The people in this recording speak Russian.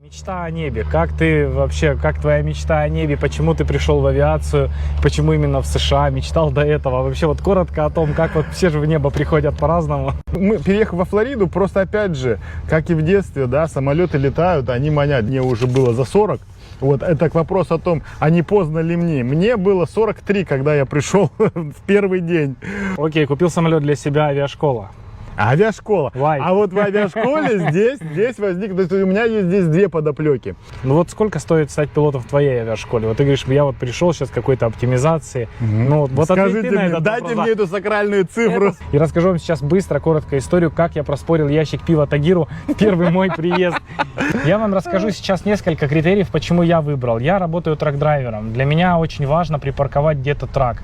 Мечта о небе. Как ты вообще, как твоя мечта о небе? Почему ты пришел в авиацию? Почему именно в США? Мечтал до этого? Вообще вот коротко о том, как вот все же в небо приходят по-разному. Мы, переехав во Флориду, просто опять же, как и в детстве, да, самолеты летают, они манят. Мне уже было за 40. Вот это к вопросу о том, а не поздно ли мне. Мне было 43, когда я пришел в первый день. Окей, купил самолет для себя, авиашкола. Авиашкола. Why? А вот в авиашколе здесь возник, то есть у меня есть здесь две подоплеки. Ну вот сколько стоит стать пилотом в твоей авиашколе? Вот ты говоришь, я вот пришел сейчас к какой-то оптимизации. Ну вот Скажите ответь ты на мне, этот дайте вопрос. мне эту сакральную цифру. И расскажу вам сейчас быстро, коротко историю, как я проспорил ящик пива Тагиру в первый мой приезд. Я вам расскажу сейчас несколько критериев, почему я выбрал. Я работаю трак-драйвером. Для меня очень важно припарковать где-то трак.